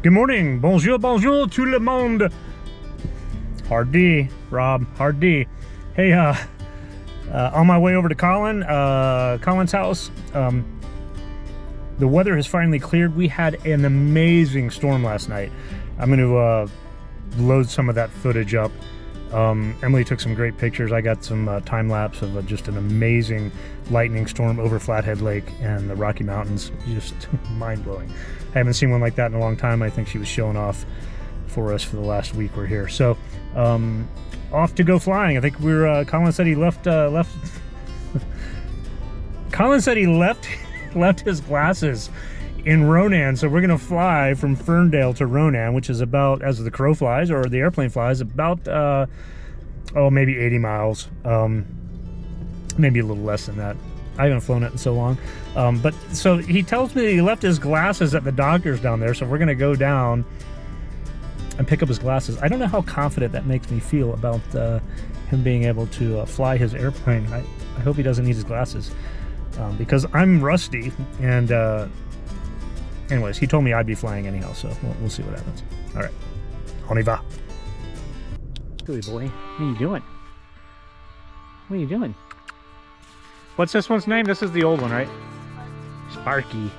Good morning. Bonjour, bonjour, tout le monde. Hard D, Rob. Hard D. Hey, on my way over to Colin's house. The weather has finally cleared. We had an amazing storm last night. I'm going to load some of that footage up. Emily took some great pictures. I got some time lapse of just an amazing lightning storm over Flathead Lake and the Rocky Mountains. Just mind blowing. I haven't seen one like that in a long time. I think she was showing off for us for the last week we're here. So off to go flying. I think we're Colin said he left Colin said he left his glasses in Ronan, so we're gonna fly from Ferndale to Ronan, which is about, as the crow flies or the airplane flies, about maybe 80 miles, maybe a little less than that. I haven't flown it in so long, but so he tells me that he left his glasses at the doctor's down there, so we're gonna go down and pick up his glasses. I don't know how confident that makes me feel about him being able to fly his airplane. I hope he doesn't need his glasses, because I'm rusty, and anyways, he told me I'd be flying anyhow, so we'll see what happens. All right, on y va. Silly boy, what are you doing? What are you doing? What's this one's name? This is the old one, right? Sparky.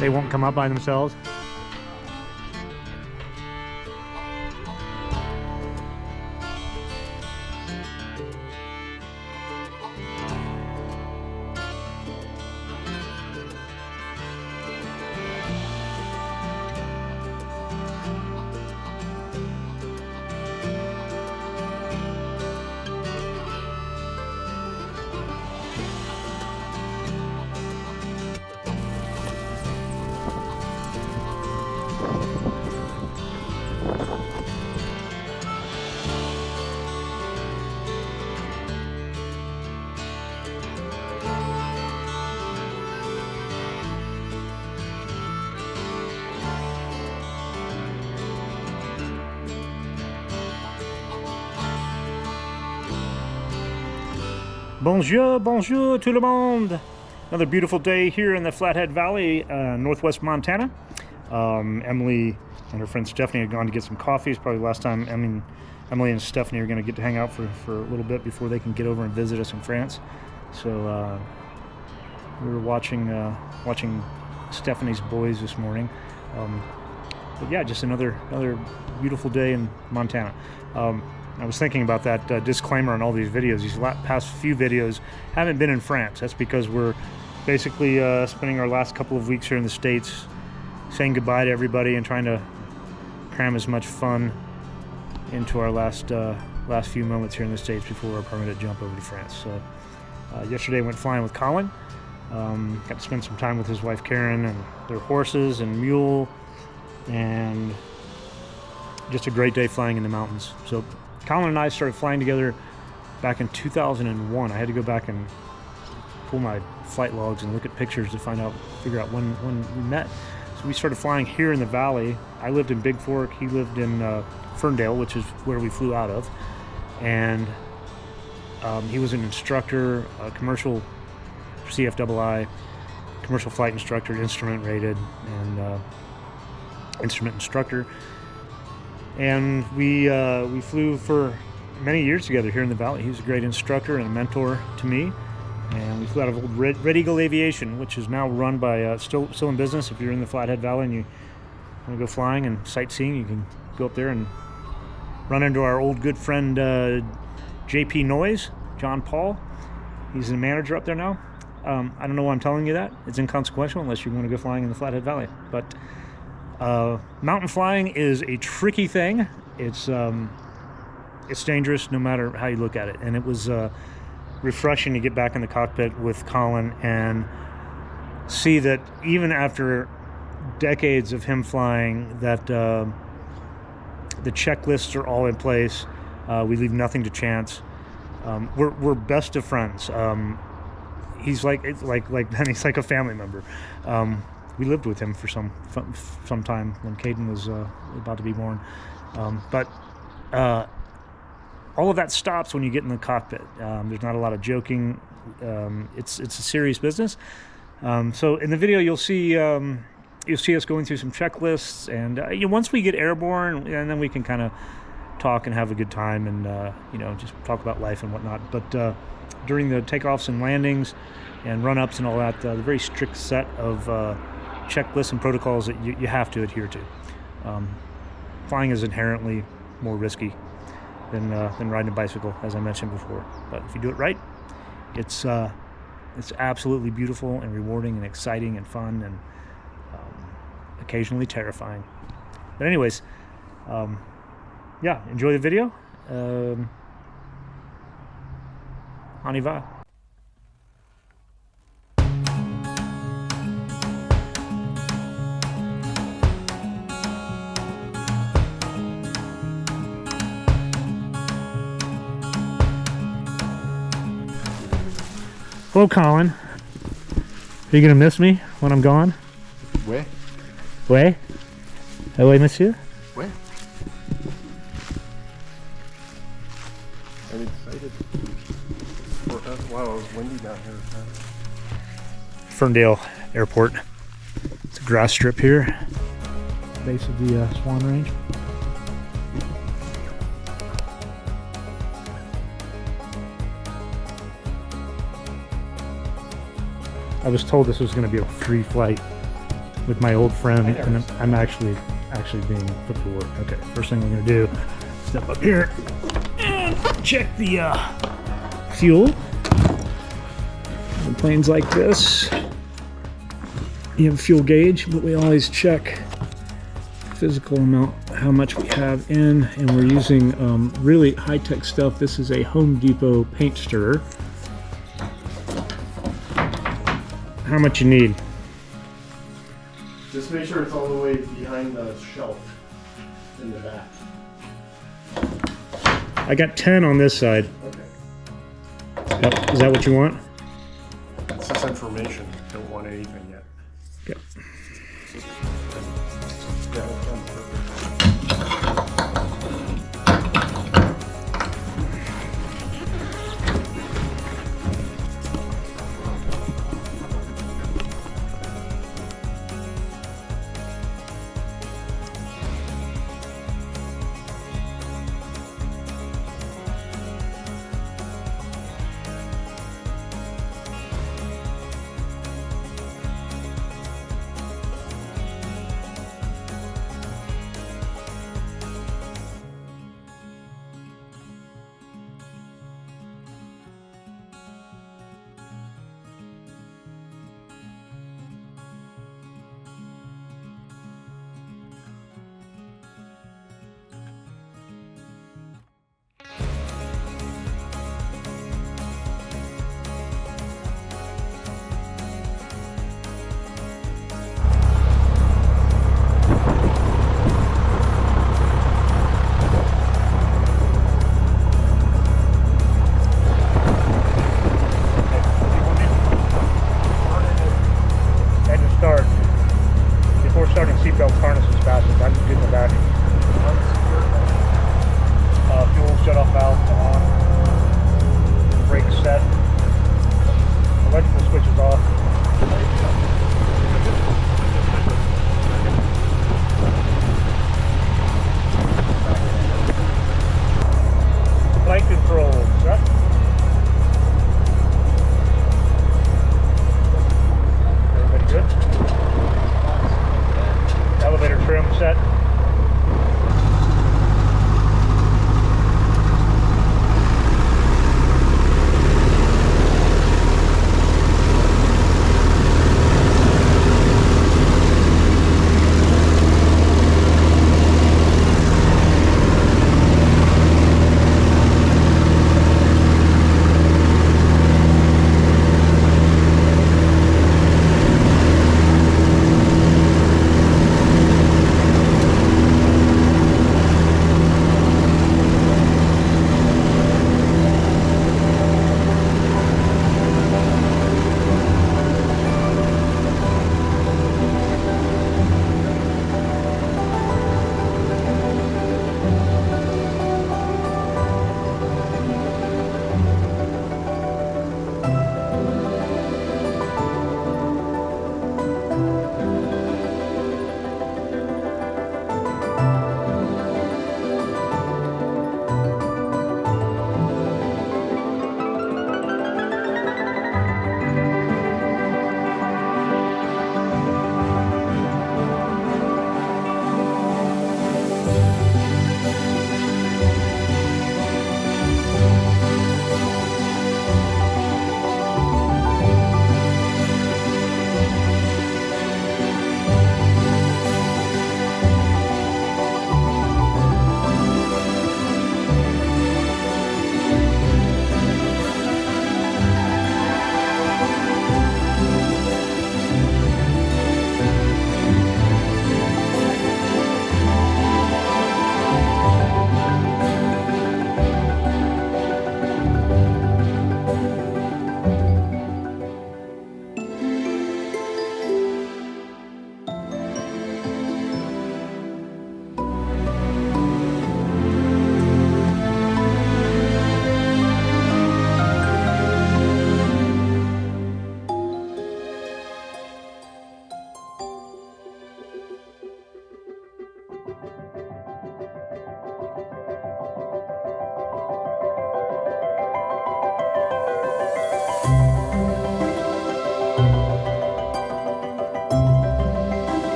They won't come up by themselves. Bonjour, bonjour tout le monde. Another beautiful day here in the Flathead Valley, northwest Montana. Emily and her friend Stephanie had gone to get some coffee. It's probably the last time Emily and Stephanie are going to get to hang out for a little bit before they can get over and visit us in France. So we were watching Stephanie's boys this morning. But yeah, just another beautiful day in Montana. I was thinking about that disclaimer on all these videos. These past few videos haven't been in France. That's because we're basically spending our last couple of weeks here in the States saying goodbye to everybody and trying to cram as much fun into our last few moments here in the States before our permanent jump over to France. So yesterday I went flying with Colin. Got to spend some time with his wife Karen and their horses and mule, and just a great day flying in the mountains. So Colin and I started flying together back in 2001. I had to go back and pull my flight logs and look at pictures to figure out when we met. So we started flying here in the valley. I lived in Big Fork. He lived in Ferndale, which is where we flew out of. And he was an instructor, a commercial CFII, commercial flight instructor, instrument rated, and instrument instructor. And we flew for many years together here in the valley. He was a great instructor and a mentor to me. And we flew out of old Red Eagle Aviation, which is now run by, still in business. If you're in the Flathead Valley and you want to go flying and sightseeing, you can go up there and run into our old good friend JP Noyes, John Paul. He's the manager up there now. I don't know why I'm telling you that. It's inconsequential unless you want to go flying in the Flathead Valley. But mountain flying is a tricky thing. It's dangerous no matter how you look at it. And it was refreshing to get back in the cockpit with Colin and see that even after decades of him flying, that the checklists are all in place. We leave nothing to chance. We're best of friends. He's like he's like a family member. We lived with him for some time when Caden was about to be born, But all of that stops when you get in the cockpit. There's not a lot of joking. It's a serious business. So in the video, you'll see us going through some checklists, and once we get airborne, and then we can kind of talk and have a good time, and just talk about life and whatnot. But during the takeoffs and landings and run-ups and all that, the very strict set of checklists and protocols that you have to adhere to. Flying is inherently more risky than riding a bicycle, as I mentioned before. But if you do it right, it's absolutely beautiful and rewarding and exciting and fun and occasionally terrifying. But anyways, yeah, enjoy the video. On y va. Hello, Colin. Are you gonna miss me when I'm gone? Ouais. Ouais? Ah ouais, monsieur? Ouais. I'm excited for us. Wow, it's windy down here. Ferndale Airport. It's a grass strip here. Base of the Swan Range. I was told this was going to be a free flight with my old friend, and I'm actually being put to work. Okay, first thing we're going to do, step up here and check the fuel. On planes like this, you have a fuel gauge, but we always check physical amount, how much we have in, and we're using really high-tech stuff. This is a Home Depot paint stirrer. How much you need? Just make sure it's all the way behind the shelf in the back. I got 10 on this side. Okay. Yep. Is that what you want? It's just information. Don't want anything yet. Yep. Yeah, that sounds perfect. Seatbelt harnesses fastened. I'm just getting the back. Fuel shut-off valve on. Brake set. Electrical switches off. Flight control set. Everybody good? Elevator trim set.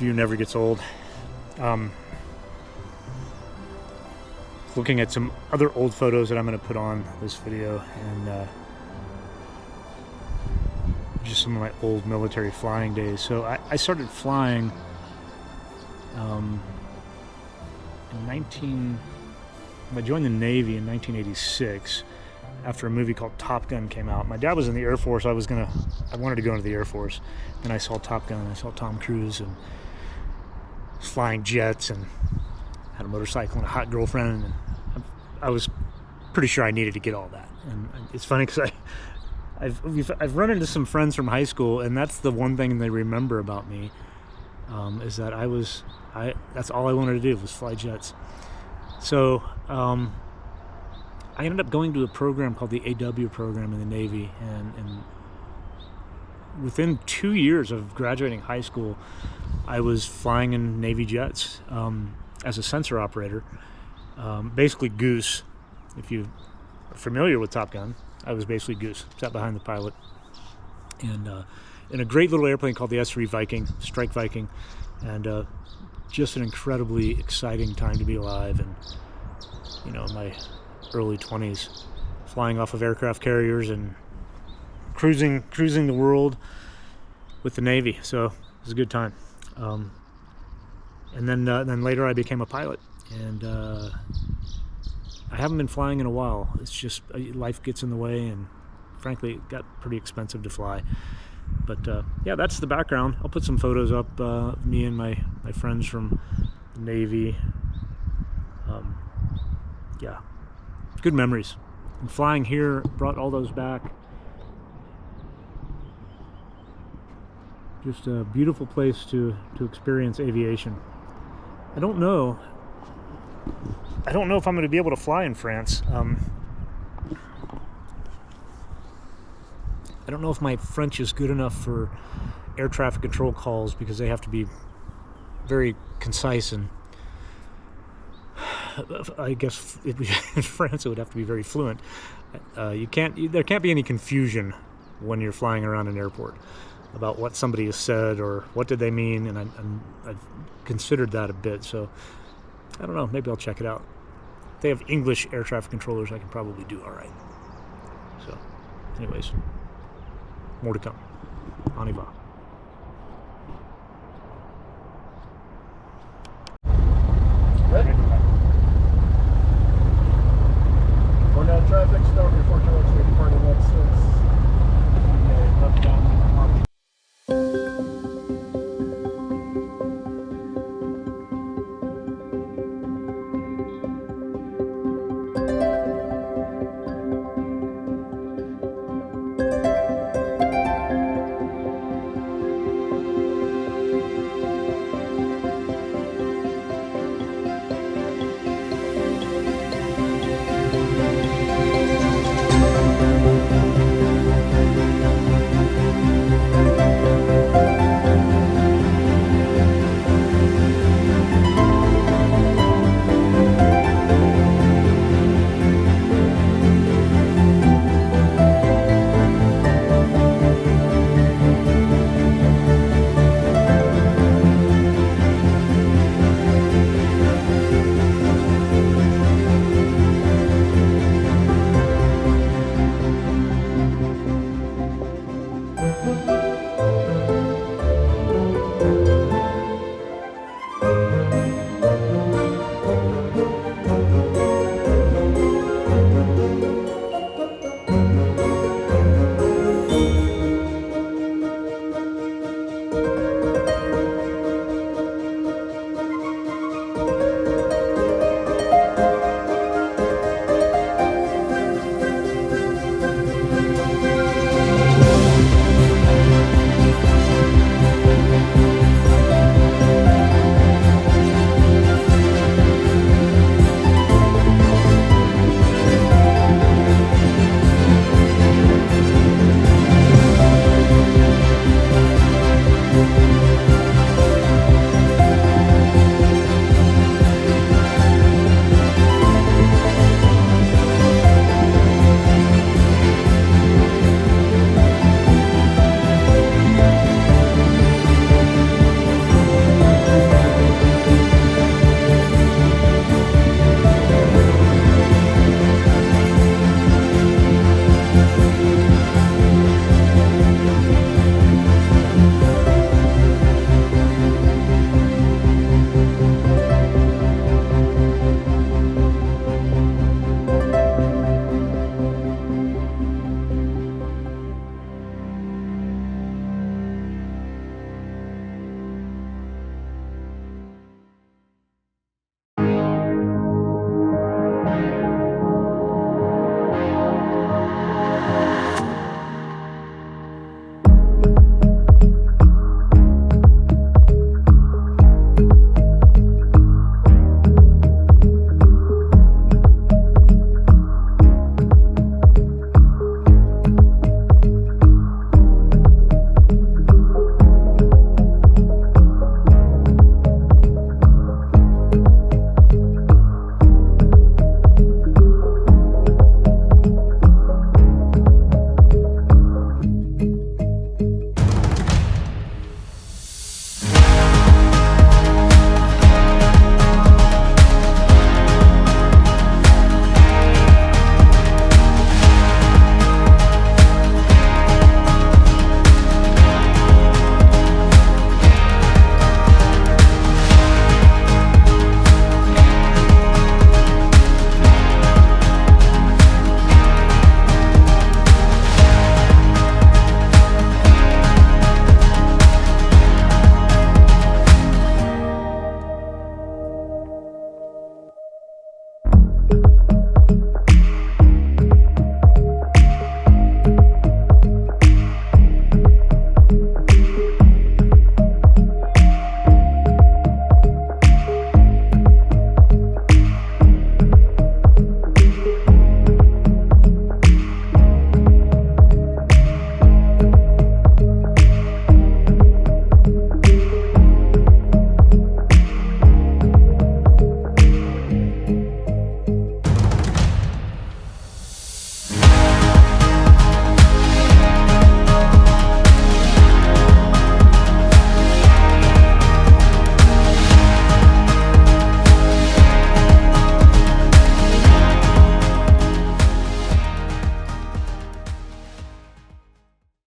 view never gets old. Looking at some other old photos that I'm going to put on this video, and just some of my old military flying days. So I started flying I joined the Navy in 1986 after a movie called Top Gun came out. My dad was in the Air Force. I wanted to go into the Air Force. Then I saw Top Gun, I saw Tom Cruise and flying jets, and had a motorcycle and a hot girlfriend, and I was pretty sure I needed to get all that. And it's funny because I've run into some friends from high school, and that's the one thing they remember about me, is that that's all I wanted to do was fly jets. So I ended up going to a program called the AW program in the Navy, and within 2 years of graduating high school, I was flying in Navy jets as a sensor operator, basically Goose. If you are familiar with Top Gun, I was basically Goose, sat behind the pilot, and in a great little airplane called the S-3 Viking, Strike Viking, and just an incredibly exciting time to be alive. And in my early 20s, flying off of aircraft carriers and cruising the world with the Navy. So it was a good time. And then later I became a pilot, and I haven't been flying in a while. It's just life gets in the way, and frankly it got pretty expensive to fly. But yeah, that's the background. I'll put some photos up of me and my friends from the Navy. Yeah, good memories. And flying here brought all those back. Just a beautiful place to experience aviation. I don't know if I'm going to be able to fly in France. I don't know if my French is good enough for air traffic control calls, because they have to be very concise, and I guess in France it would have to be very fluent. There can't be any confusion when you're flying around an airport about what somebody has said or what did they mean, and I've considered that a bit. So I don't know, maybe I'll check it out. If they have English air traffic controllers, I can probably do all right. So anyways, more to come. On y va.